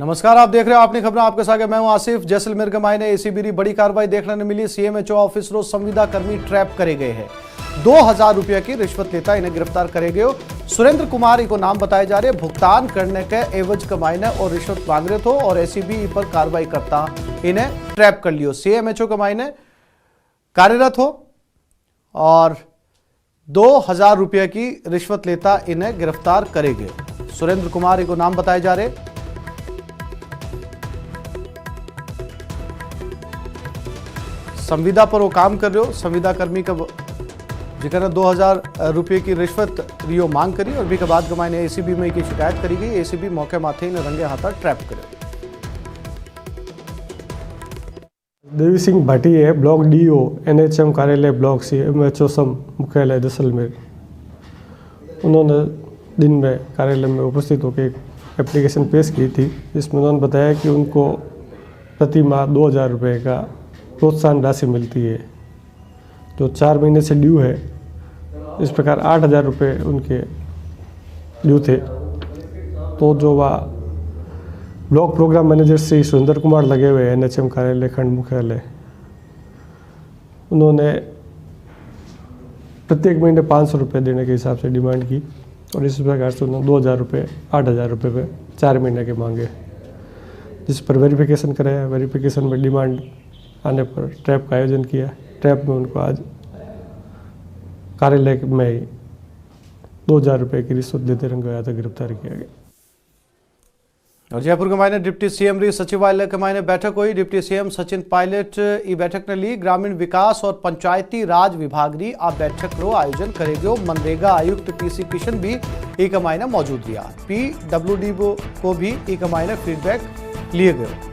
नमस्कार, आप देख रहे हो अपनी खबरें, आपके साथ मैं हूं आसिफ। जैसलमेर के मायने एसीबी री बड़ी कार्रवाई देखने ने मिली। सीएमएचओ ऑफिसरों संविदा कर्मी ट्रैप करे गए हैं। 2000 रुपये की रिश्वत लेता इन्हें गिरफ्तार करे गए। सुरेंद्र कुमार को नाम बताए जा रहे, भुगतान करने के एवज कमाईने और रिश्वत मांग रहे थे और एसीबी पर कार्रवाई करता इन्हें ट्रैप कर लियो। सीएमएचओ के मायने कार्यरत हो और 2000 रुपये की रिश्वत लेता इन्हें गिरफ्तार करे गए। सुरेंद्र कुमार को नाम बताए जा रहे। संविदा पर वो काम कर रहे हो। संविदा कर्मी का जिक्र 2000 रुपये की रिश्वत रियो मांग करी और भी के बाद गमाने एसीबी में की शिकायत करी गई। एसीबी मौके माथे ने रंगे हाथा ट्रैप करे। देवी सिंह भाटी है, ब्लॉक डीओ एनएचएम कार्यालय ब्लॉक सीएमएचओ सम मुख्यालय जैसलमेर। उन्होंने दिन में कार्यालय में उपस्थित होकर एक एप्लीकेशन पेश की थी, जिसमें उन्होंने बताया कि उनको प्रति माह 2000 रुपये का प्रोत्साहन राशि मिलती है, जो 4 महीने से ड्यू है। इस प्रकार 8000 रुपये उनके ड्यू थे। तो जो वह block programme manager Shri Surendra Kumar लगे हुए हैं एनएचएम कार्यालय खंड मुख्यालय, उन्होंने प्रत्येक महीने 500 रुपये देने के हिसाब से डिमांड की और इस प्रकार से उन्होंने 2000 रुपये 8000 रुपये पे 4 महीने के मांगे, जिस पर वेरिफिकेशन कराया। वेरिफिकेशन में डिमांड आने पर ट्रैप का आयोजन किया। ट्रैप में उनको आज कार्यालय में ही 2000 रुपये की रिश्वत देते रंगे हाथ गिरफ्तार किया गया। और जयपुर के मायने डिप्टी सीएम री सचिवालय के मायने बैठक हुई। डिप्टी सीएम सचिन पायलट ई बैठक ने ली। ग्रामीण विकास और पंचायती राज विभाग री आ बैठक रो आयोजन करेगो। मनरेगा आयुक्त पीसी किशन भी ई के मायने मौजूद रहा। पीडब्ल्यूडी को भी ई के मायने फीडबैक लिए गए।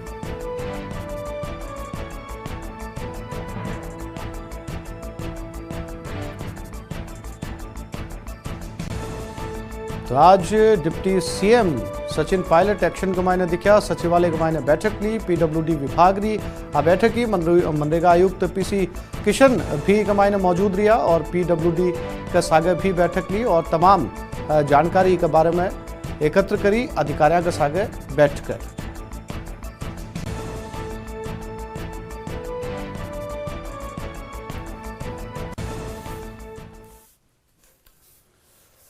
तो आज deputy CM Sachin Pilot action के मायने दिखा। सचिवालय के मायने बैठक ली। पीडब्ल्यूडी विभाग री आ बैठक की। मनरेगा आयुक्त पीसी किशन भी के मायने मौजूद रहा और पीडब्ल्यूडी के सागे भी बैठक ली और तमाम जानकारी के बारे में एकत्र करी। अधिकारियों के सागे बैठकर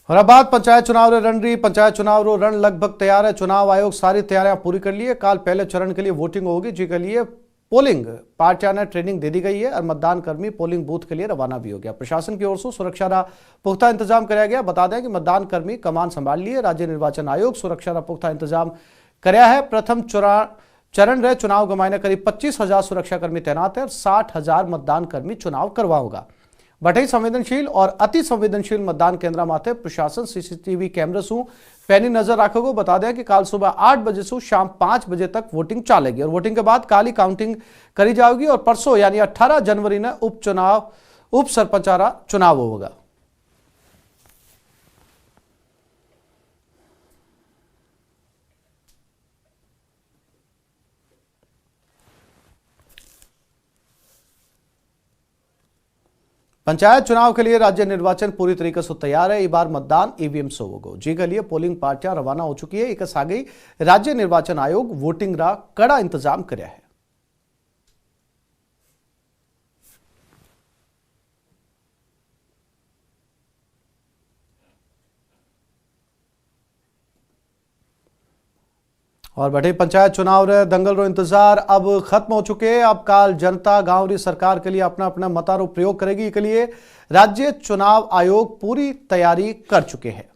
और अब बात पंचायत चुनाव रे रण रही। पंचायत चुनाव रो रण लगभग तैयार है। चुनाव आयोग सारी तैयारियां पूरी कर ली है। काल पहले चरण के लिए वोटिंग होगी, जिसके लिए पोलिंग पार्टियां ने ट्रेनिंग दे दी गई है और मतदान कर्मी पोलिंग बूथ के लिए रवाना भी हो गया। प्रशासन की ओर से सुरक्षा का पुख्ता इंतजाम कराया गया। बता दें कि मतदान कर्मी कमान संभाल लिए। राज्य निर्वाचन आयोग सुरक्षा का पुख्ता इंतजाम कराया है। प्रथम चरण रे चुनाव गमाने करीब 25,000 सुरक्षाकर्मी तैनात है और 60,000 मतदान कर्मी चुनाव करवा होगा। बटई संवेदनशील और अति संवेदनशील मतदान केंद्र माथे प्रशासन सीसीटीवी कैमरे से पैनी नजर रखेगा। बता दें कि काल सुबह 8 बजे से शाम 5 बजे तक वोटिंग चलेगी और वोटिंग के बाद काली काउंटिंग करी जाएगी और परसों यानी 18 जनवरी ने उप सरपंचारा चुनाव होगा। पंचायत चुनाव के लिए राज्य निर्वाचन पूरी तरीके से तैयार है। इस बार मतदान ईवीएम से होगा, जिसके लिए पोलिंग पार्टियां रवाना हो चुकी है। एक आगे राज्य निर्वाचन आयोग वोटिंग रा कड़ा इंतजाम कराया है। और बैठे पंचायत चुनाव रे दंगल रो इंतजार अब खत्म हो चुके हैं। अब काल जनता गांव री सरकार के लिए अपना अपना मतारो प्रयोग करेगी। इसके लिए राज्य चुनाव आयोग पूरी तैयारी कर चुके हैं।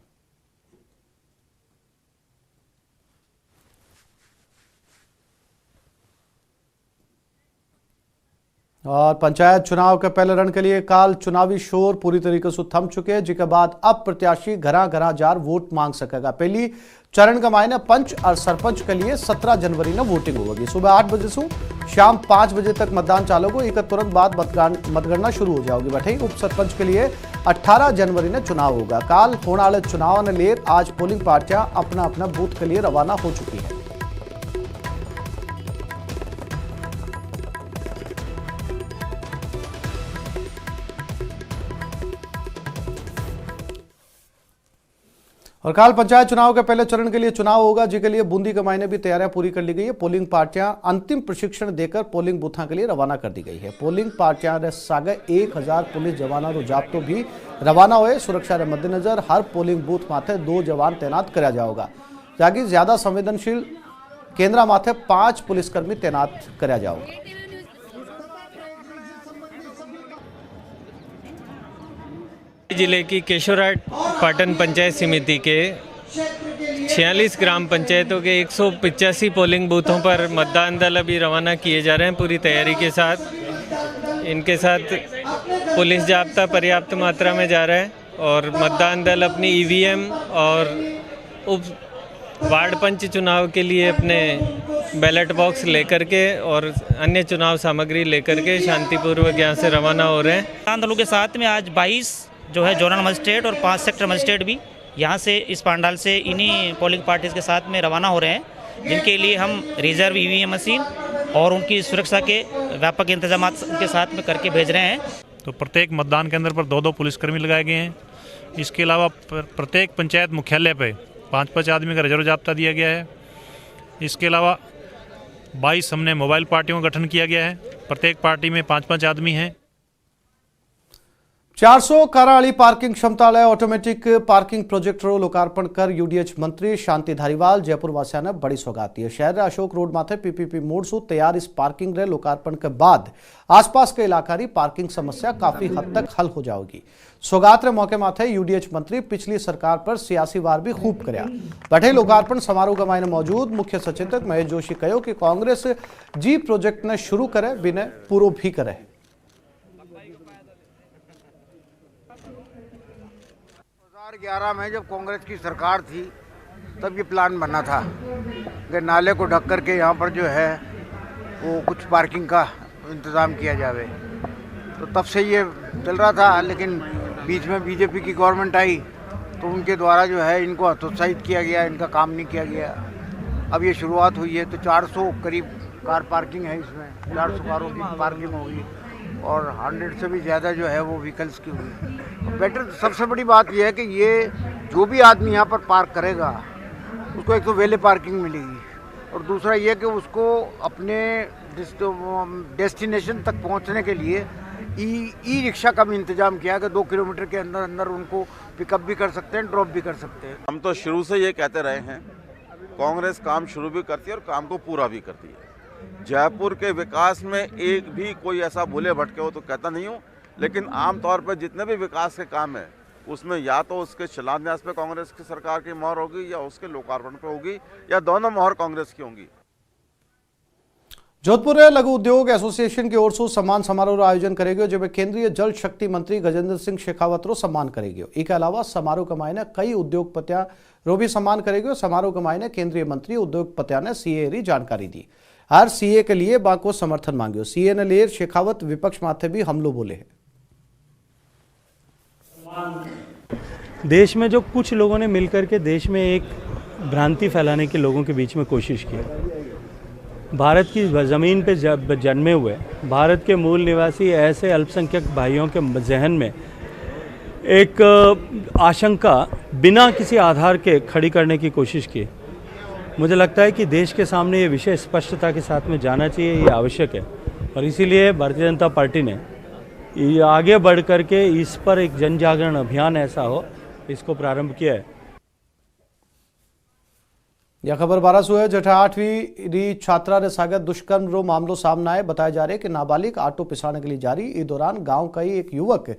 और पंचायत चुनाव के पहले रण के लिए काल चुनावी शोर पूरी तरीके से थम चुके हैं, जिसके बाद अब प्रत्याशी घरा घरा जार वोट मांग सकेगा। पहली चरण का मायने पंच और सरपंच के लिए 17 जनवरी में वोटिंग होगी। सुबह 8 बजे से शाम 5 बजे तक मतदान चालू होगा। एक तुरंत बाद मतगणना शुरू हो जाएगी। बैठे उप सरपंच के लिए 18 जनवरी ने चुनाव होगा। काल होने वाले चुनाव ने लेकर आज पोलिंग पार्टियां अपना अपना बूथ के लिए रवाना हो चुकी है। और काल पंचायत चुनाव के पहले चरण के लिए चुनाव होगा, जिसके लिए बूंदी के मायने भी तैयारियां पूरी कर ली गई है। पोलिंग पार्टियां अंतिम प्रशिक्षण देकर पोलिंग बूथों के लिए रवाना कर दी गई है। पोलिंग पार्टियां रे सागे 1000 पुलिस जवानों रो जाब्तो भी रवाना हुए। सुरक्षा के मद्देनजर हर पोलिंग बूथ माथे 2 जवान तैनात कराया जाएगा, ताकि ज्यादा संवेदनशील केंद्र माथे 5 पुलिसकर्मी तैनात कराया जाएगा। जिले की केशोराट पाटन पंचायत समिति के 46 ग्राम पंचायतों के 185 पोलिंग बूथों पर मतदान दल अभी रवाना किए जा रहे हैं पूरी तैयारी के साथ। इनके साथ पुलिस जाब्ता पर्याप्त मात्रा में जा रहा है और मतदान दल अपनी ईवीएम और उप वार्ड पंच चुनाव के लिए अपने बैलेट बॉक्स लेकर के और अन्य चुनाव सामग्री लेकर के शांतिपूर्वक यहाँ से रवाना हो रहे हैं। मतदान दलों के साथ में आज 22 जो है जोनल मजिस्ट्रेट और 5 सेक्टर मजिस्ट्रेट भी यहाँ से इस पंडाल से इन्हीं पोलिंग पार्टीज के साथ में रवाना हो रहे हैं, जिनके लिए हम रिजर्व ईवीएम मशीन और उनकी सुरक्षा के व्यापक इंतजाम उनके साथ में करके भेज रहे हैं। तो प्रत्येक मतदान केंद्र पर 2-2 पुलिसकर्मी लगाए गए हैं। इसके अलावा प्रत्येक पंचायत मुख्यालय पे 5-5 आदमी का रिजर्व जाब्ता दिया गया है। इसके अलावा 22 हमने मोबाइल पार्टियों का गठन किया गया है। प्रत्येक पार्टी में 5-5 आदमी हैं। 400 कारावाली पार्किंग क्षमता वाले ऑटोमेटिक पार्किंग प्रोजेक्ट रो लोकार्पण कर यूडीएच मंत्री शांति धारीवाल जयपुर वासियों ने बड़ी सौगात दी है। शहर अशोक रोड माथे पीपीपी मोड़ से तैयार इस पार्किंग रे लोकार्पण के बाद आसपास के इलाका री पार्किंग समस्या काफी हद तक हल हो जाएगी। सौगात रे मौके माथे यूडीएच मंत्री पिछली सरकार पर सियासी वार भी खूब करया। बैठे लोकार्पण समारोह के मायने मौजूद मुख्य सचेतक महेश जोशी कहो कि कांग्रेस जी प्रोजेक्ट ने शुरू करे बिना पूरो भी करे। 2011 में जब कांग्रेस की सरकार थी तब ये प्लान बना था कि नाले को ढक करके यहाँ पर जो है वो कुछ पार्किंग का इंतज़ाम किया जावे। तो तब से ये चल रहा था, लेकिन बीच में बीजेपी की गवर्नमेंट आई तो उनके द्वारा जो है इनको हतोत्साहित किया गया, इनका काम नहीं किया गया। अब ये शुरुआत हुई है तो 400 करीब कार पार्किंग है, इसमें 400 कारों की पार्किंग होगी और 100 से भी ज़्यादा जो है वो व्हीकल्स की हुई। बेटर सबसे बड़ी बात यह है कि ये जो भी आदमी यहाँ पर पार्क करेगा उसको एक तो वेले पार्किंग मिलेगी और दूसरा ये कि उसको अपने डेस्टिनेशन तक पहुँचने के लिए ई रिक्शा का भी इंतजाम किया कि 2 किलोमीटर के अंदर अंदर उनको पिकअप भी कर सकते हैं, ड्रॉप भी कर सकते हैं। हम तो शुरू से ये कहते रहे हैं, कांग्रेस काम शुरू भी करती है और काम को पूरा भी करती है। जयपुर के विकास में एक भी कोई ऐसा भूले भटके हो तो कहता नहीं हूँ, लेकिन आमतौर पर जितने भी विकास के काम है उसमें या तो उसके शिलान्यास पे कांग्रेस की सरकार की मोहर होगी या उसके लोकार्पण पे होगी या दोनों मोहर कांग्रेस की होंगी। जोधपुर लघु उद्योग एसोसिएशन की ओर से सम्मान समारोह रो आयोजन करेगी, जिसमें केंद्रीय जल शक्ति मंत्री गजेंद्र सिंह शेखावत रो सम्मान करेगी। इसके अलावा समारोह के मायने कई उद्योगपतियां रो भी सम्मान करेगी। समारोह के मायने केंद्रीय मंत्री उद्योगपतियां ने सीए री जानकारी दी। हर सीए के लिए बाको समर्थन मांगियो। सीए ने लेर शेखावत विपक्ष माथे भी हमलो बोले हैं। देश में जो कुछ लोगों ने मिलकर के देश में एक भ्रांति फैलाने की लोगों के बीच में कोशिश की, भारत की ज़मीन पे जन्मे हुए भारत के मूल निवासी ऐसे अल्पसंख्यक भाइयों के जहन में एक आशंका बिना किसी आधार के खड़ी करने की कोशिश की। मुझे लगता है कि देश के सामने ये विषय स्पष्टता के साथ में जाना चाहिए, ये आवश्यक है और इसीलिए भारतीय जनता पार्टी ने आगे बढ़ कर के इस पर एक जन जागरण अभियान ऐसा हो, इसको प्रारंभ किया है। यह खबर 12 है। जठा 8वीं री छात्रा रे सागे दुष्कर्म रो मामलो सामने आए। बताया जा रहा है कि नाबालिग ऑटो पिसाने के लिए जा रही, इस दौरान गांव का ही एक युवक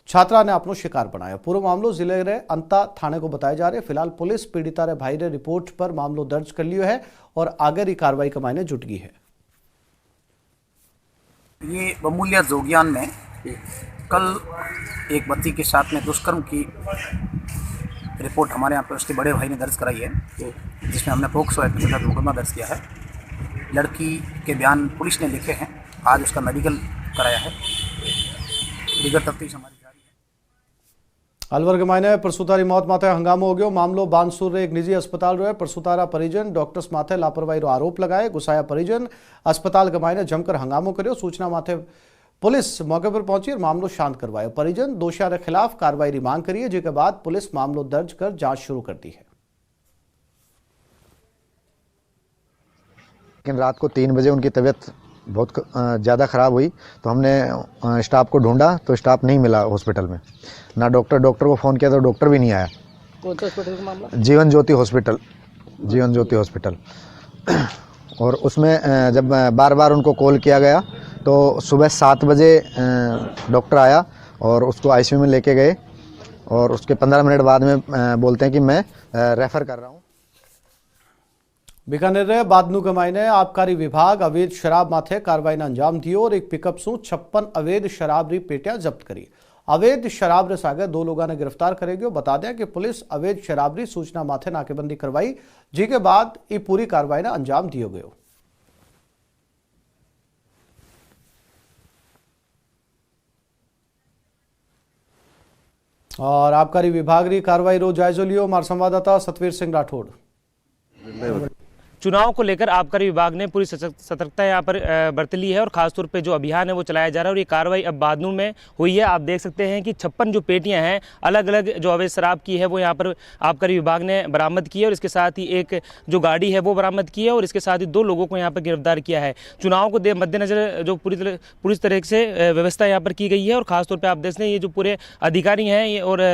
छात्रा ने अपनो शिकार बनाया। पूरा मामलो जिले रे अंता थाने को बताया जा रहा है। फिलहाल पुलिस पीड़िता रे भाई रे रिपोर्ट पर मामलो दर्ज कर लियो है और आगे री कार्रवाई के मायने जुट गई है। ये बमूलिया जोगियान में कल एक बच्ची के साथ में दुष्कर्म की रिपोर्ट हमारे यहाँ पे उसके बड़े भाई ने दर्ज कराई है, जिसमें हमने पोक्सो एक्ट के तहत मुकदमा दर्ज किया है। लड़की के बयान पुलिस ने लिखे हैं, आज उसका मेडिकल कराया है। विगत तफ्तीश हमारी जारी है। अलवर के मायने प्रसूतारी मौत माथे हंगामो हो गयो। मामलो बानसूर एक निजी अस्पताल रो है। प्रसूतारा परिजन डॉक्टर्स माथे लापरवाही रो आरोप लगाए। गुस्साया परिजन अस्पताल के मायने जमकर हंगामो कर्यो। सूचना माथे पुलिस मौके पर पहुंची और मामलो शांत करवाया। परिजन दोषियों के खिलाफ कार्रवाई की मांग करी है, जिसके बाद पुलिस मामलो दर्ज कर जांच शुरू कर दी है। लेकिन रात को 3 बजे उनकी तबीयत बहुत ज़्यादा ख़राब हुई, तो हमने स्टाफ को ढूंढा तो स्टाफ नहीं मिला हॉस्पिटल में, ना डॉक्टर को फ़ोन किया तो डॉक्टर भी नहीं आया। कौन सा हॉस्पिटल का मामला? जीवन ज्योति हॉस्पिटल। और उसमें जब बार बार उनको कॉल किया गया तो सुबह 7 बजे डॉक्टर आया और उसको आईसीयू में लेके गए और उसके 15 मिनट बाद में बोलते हैं कि मैं रेफ़र कर रहा हूँ। बीकानेर बादनू कमाईने आबकारी विभाग अवैध शराब माथे कार्रवाई अंजाम दियो और एक पिकअप सु 56 अवैध शराब री पेटियां जब्त करी। अवैध शराब रे सागे 2 लोगों ने गिरफ्तार करे गयो। बता दें कि पुलिस अवैध शराब री सूचना माथे नाकेबंदी करवाई, जिसके बाद ये पूरी कार्रवाई ने अंजाम दियो गयो। और आबकारी विभाग री कार्रवाई रो जायजो लियो हमारे संवाददाता सतवीर सिंह राठौड़। चुनाव को लेकर आबकारी विभाग ने पूरी सतर्कता यहाँ पर बरत ली है और खासतौर पे जो अभियान है वो चलाया जा रहा है और ये कार्रवाई अब बादनू में हुई है। आप देख सकते हैं कि 56 जो पेटियां हैं अलग अलग जो अवैध शराब की है वो यहाँ पर आबकारी विभाग ने बरामद की है और इसके साथ ही एक जो गाड़ी है वो बरामद की है और इसके साथ ही 2 लोगों को यहाँ पर गिरफ्तार किया है। चुनाव को मद्देनजर जो पूरी तरह से व्यवस्था यहाँ पर की गई है और खासतौर पर आप देख सकते हैं ये जो पूरे अधिकारी हैं और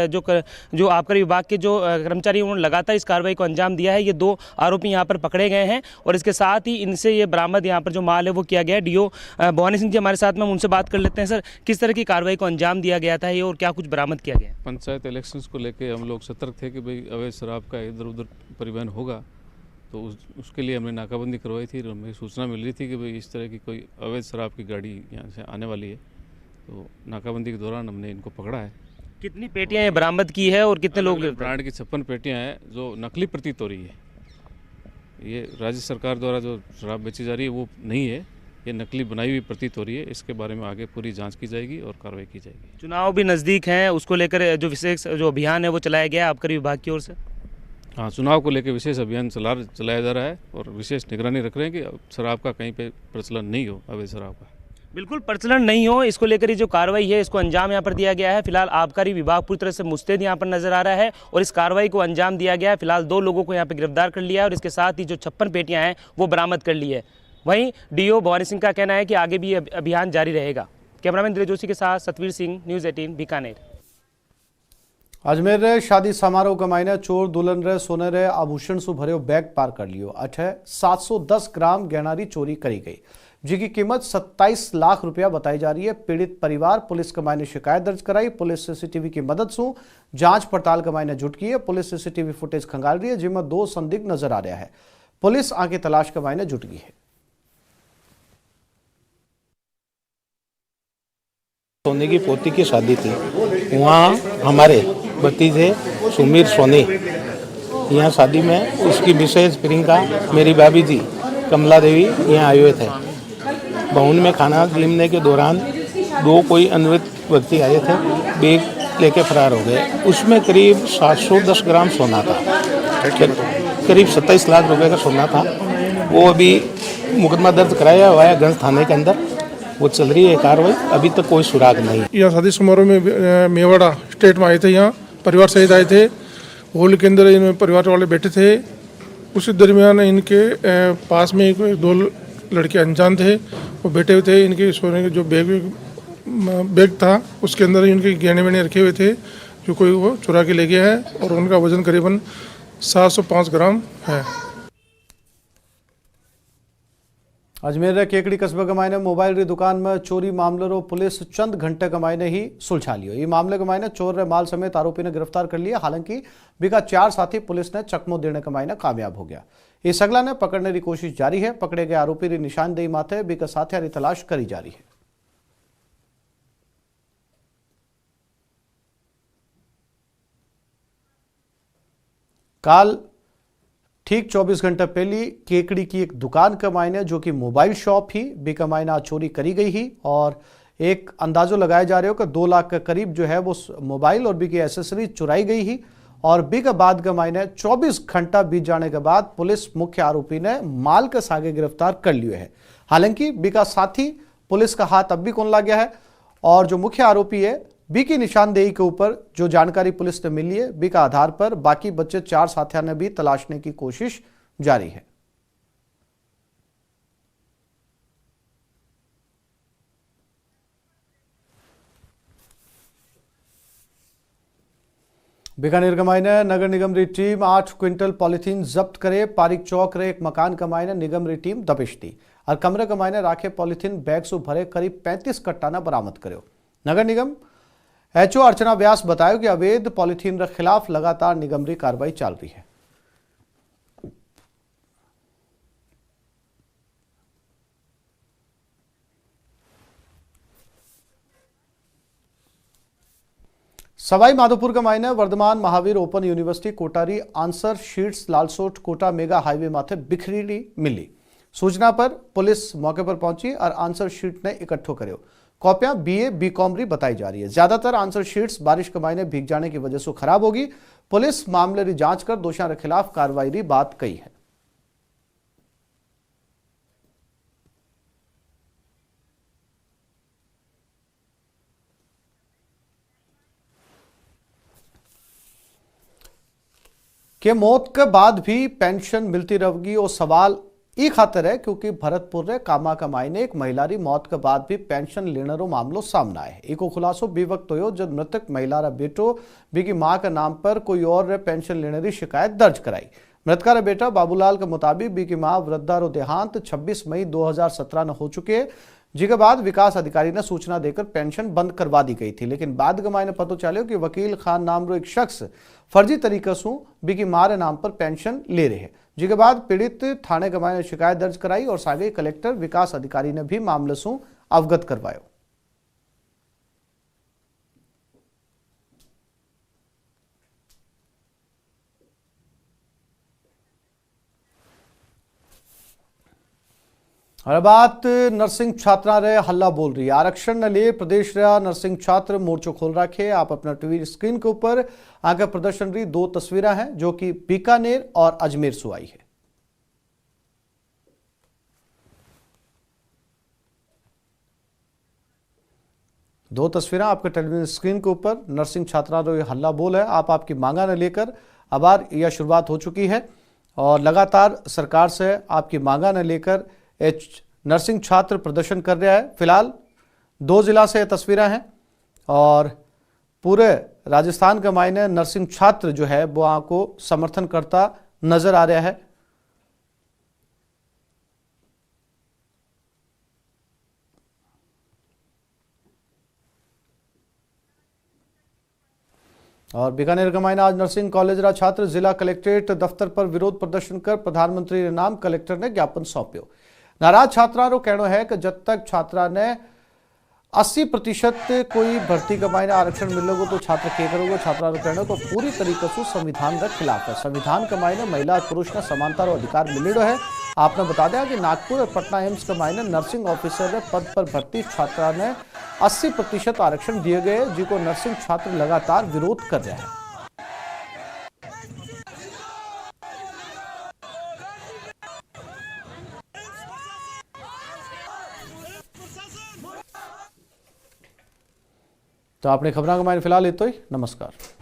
जो आबकारी विभाग के जो कर्मचारी उन्होंने लगातार इस कार्रवाई को अंजाम दिया है। ये 2 आरोपी यहाँ पर पकड़े गए हैं और इसके साथ ही इनसे ये बरामद यहाँ पर जो माल है वो किया गया है। डीओ भवानी सिंह जी हमारे साथ में, हम उनसे बात कर लेते हैं। सर, किस तरह की कार्रवाई को अंजाम दिया गया था ये और क्या कुछ बरामद किया गया? पंचायत इलेक्शंस को लेके हम लोग सतर्क थे कि भाई अवैध शराब का इधर उधर परिवहन होगा, तो उसके लिए हमने नाकाबंदी करवाई थी और हमें सूचना मिल रही थी कि भाई इस तरह की कोई अवैध शराब की गाड़ी यहाँ से आने वाली है, तो नाकाबंदी के दौरान हमने इनको पकड़ा है। कितनी पेटियाँ ये बरामद की है और कितने लोग? ब्रांड की 56 पेटियाँ हैं जो नकली प्रतीत हो रही है। ये राज्य सरकार द्वारा जो शराब बेची जा रही है वो नहीं है, ये नकली बनाई हुई प्रतीत हो रही है। इसके बारे में आगे पूरी जांच की जाएगी और कार्रवाई की जाएगी। चुनाव भी नज़दीक हैं, उसको लेकर जो विशेष जो अभियान है वो चलाया गया है आबकारी विभाग की ओर से। हाँ, चुनाव को लेकर विशेष अभियान चलाया जा रहा है और विशेष निगरानी रख रहे हैं कि शराब का कहीं पे प्रचलन नहीं हो, अवैध शराब का बिल्कुल प्रचलन नहीं हो, इसको लेकर जो कार्रवाई है इसको अंजाम यहाँ पर दिया गया है। फिलहाल आबकारी विभाग पूरी तरह से मुस्तैद यहाँ पर नजर आ रहा है और इस कार्रवाई को अंजाम दिया गया है। फिलहाल 2 लोगों को यहाँ पर गिरफ्तार कर लिया है और इसके साथ ही जो 56 पेटियाँ हैं वो बरामद कर ली है। वहीं डीओ भवानी सिंह का कहना है कि आगे भी अभियान जारी रहेगा। कैमरामैन दिलीप जोशी के साथ सतवीर सिंह, न्यूज़ 18 बीकानेर। अजमेर रे शादी समारोह कमाईने चोर दुल्हन रे सोने रे आभूषण सु भरियो बैग पार कर लियो। अठे 710 ग्राम गहनारी चोरी करी गई, जिसकी कीमत 27 लाख रुपया बताई जा रही है। पीड़ित परिवार पुलिस कमाई ने शिकायत दर्ज कराई। पुलिस सीसीटीवी की मदद से जांच पड़ताल कमाई ने जुट की है। पुलिस सीसीटीवी फुटेज खंगाल रही है, जिसमें 2 संदिग्ध नजर आ रहा है। पुलिस आगे तलाश कमाई ने जुट गई है। सोनी की पोती की शादी थी, वहाँ हमारे भतीजे सुमीर सोनी यहाँ शादी में उसकी मिसेज प्रियंका, मेरी भाभी जी कमला देवी यहाँ आए हुए थे। भवन में खाना गिनने के दौरान 2 कोई अनवैध व्यक्ति आए थे, बैग लेके फरार हो गए। उसमें करीब 710 ग्राम सोना था, करीब 27 लाख रुपए का सोना था। वो अभी मुकदमा दर्ज कराया हुआ है गंज थाने के अंदर, वो चल रही है कार्रवाई, अभी तक कोई सुराग नहीं। यहाँ शादी समारोह में मेवाड़ा स्टेट में आए थे, यहाँ परिवार सहित आए थे। हॉल के अंदर इन परिवार वाले बैठे थे। उसी दरमियान इनके पास में 2 लड़के अनजान थे, वो बैठे हुए थे। इनके सोने के जो बैग था उसके अंदर इनके गहने वहने रखे हुए थे, जो कोई वो चुरा के ले गया है और उनका वजन करीबन 705 ग्राम है। अजमेर रे केकड़ी कस्बे कमाईने मोबाइल री दुकान में चोरी मामले रो पुलिस चंद घंटे कमाईने ही सुलझा लियो। ये मामले कमाईने चोर रे माल समेत आरोपी ने गिरफ्तार कर लिया। हालांकि बिका 4 साथी पुलिस ने चकमो देने कमाईने कामयाब हो गया। इस अगला ने पकड़ने की कोशिश जारी है। पकड़े गए आरोपी री निशानदेही माथे बिका साथिया री तलाश करी जा रही है। काल ठीक 24 घंटे पहले केकड़ी की एक दुकान कमाईने, जो कि मोबाइल शॉप ही बेकमाईना चोरी करी गई ही और एक अंदाजो लगाया जा रहा हो कि 2 लाख के करीब जो है वो मोबाइल और बी की एसेसरीज चुराई गई ही। और बी के बाद कमाईने 24 घंटा बीत जाने के बाद पुलिस मुख्य आरोपी ने माल के सागे गिरफ्तार कर लिए है। हालांकि बी का साथी पुलिस का हाथ अब भी कौंधला गया है और जो मुख्य आरोपी है बी की निशानदेही के ऊपर जो जानकारी पुलिस ने मिली है, बी का आधार पर बाकी बचे 4 साथियों ने भी तलाशने की कोशिश जारी है। बीकानेर कमाईने नगर निगम री टीम 8 क्विंटल पॉलिथीन जब्त करे। पारिक चौक रे एक मकान कमाईने निगम री टीम दबिश दी और कमरे कमाईने राखे पॉलिथीन बैग से भरे करीब 35 कट्टा ने बरामद कर्यो। नगर निगम एचओ अर्चना व्यास बताया कि अवैध पॉलिथीन के खिलाफ लगातार निगम री कार्रवाई चल रही है। सवाई माधोपुर का मायने वर्धमान महावीर ओपन यूनिवर्सिटी कोटारी answer sheets Lalsot Kota mega highway माथे बिखरी मिली। सूचना पर पुलिस मौके पर पहुंची और आंसर शीट ने इकट्ठो कर्यो। कॉपियां बीए बीकॉम री बताई जा रही है। ज्यादातर आंसर शीट्स बारिश के मायने भीग जाने की वजह से खराब होगी। पुलिस मामले की जांच कर दोषियों के खिलाफ कार्रवाई की बात कही है। के मौत के बाद भी पेंशन मिलती रहेगी और सवाल ई खातर है क्योंकि भरतपुर रे कामा कमाई ने एक महिला री मौत के बाद भी पेंशन लेने रो मामलो सामने आए। एको खुलासो बी वक्त हो जब मृतक महिला रा बेटो बी की मां के नाम पर कोई और रे पेंशन लेने री शिकायत दर्ज कराई। मृतका रा बेटा बाबूलाल के मुताबिक बी की मां वृद्धा रो देहांत 26 मई 2017 में हो चुके है, जिसके बाद विकास अधिकारी ने सूचना देकर पेंशन बंद करवा दी गई थी। लेकिन बाद के मायने पता चलो कि वकील खान नाम रो एक शख्स फर्जी तरीके से बी की मां रे नाम पर पेंशन ले रहे हैं, जिसके बाद पीड़ित थाने के मायने शिकायत दर्ज कराई और सागे कलेक्टर विकास अधिकारी ने भी मामले से अवगत करवायो। और बात नर्सिंग छात्रा रे हल्ला बोल रही है। आरक्षण न लिए प्रदेश रा नर्सिंग छात्र मोर्चो खोल रखे। आप अपना टीवी स्क्रीन के ऊपर आगे प्रदर्शन री 2 तस्वीरें हैं जो कि बीकानेर और अजमेर से आई है। दो तस्वीरें आपके टेलीविजन स्क्रीन के ऊपर। नर्सिंग छात्रा रो हल्ला बोल है। आप आपकी मांगा न लेकर अब यह शुरुआत हो चुकी है और लगातार सरकार से आपकी मांगा न लेकर नर्सिंग छात्र प्रदर्शन कर रहा है। फिलहाल 2 जिला से तस्वीरें हैं और पूरे राजस्थान के मायने नर्सिंग छात्र जो है वो आपको समर्थन करता नजर आ रहा है। और बीकानेर का मायना आज नर्सिंग कॉलेज रा छात्र जिला कलेक्ट्रेट दफ्तर पर विरोध प्रदर्शन कर प्रधानमंत्री के नाम कलेक्टर ने ज्ञापन सौंप्यो। नाराज छात्रा रो कहना है कि जब तक छात्रा ने 80% कोई भर्ती का मायने आरक्षण मिलेगा तो छात्र क्या करोगे। छात्रा रो कहना तो पूरी तरीके से संविधान के खिलाफ है। संविधान के मायने महिला और पुरुष ने समानता और अधिकार मिले है। आपने बता दिया कि नागपुर और पटना एम्स के मायने नर्सिंग ऑफिसर पद पर भर्ती छात्रा ने 80% आरक्षण दिए गए, जिनको नर्सिंग छात्र लगातार विरोध कर रहे हैं। तो आपने खबरां का मायने फिलहाल इतो ही। नमस्कार।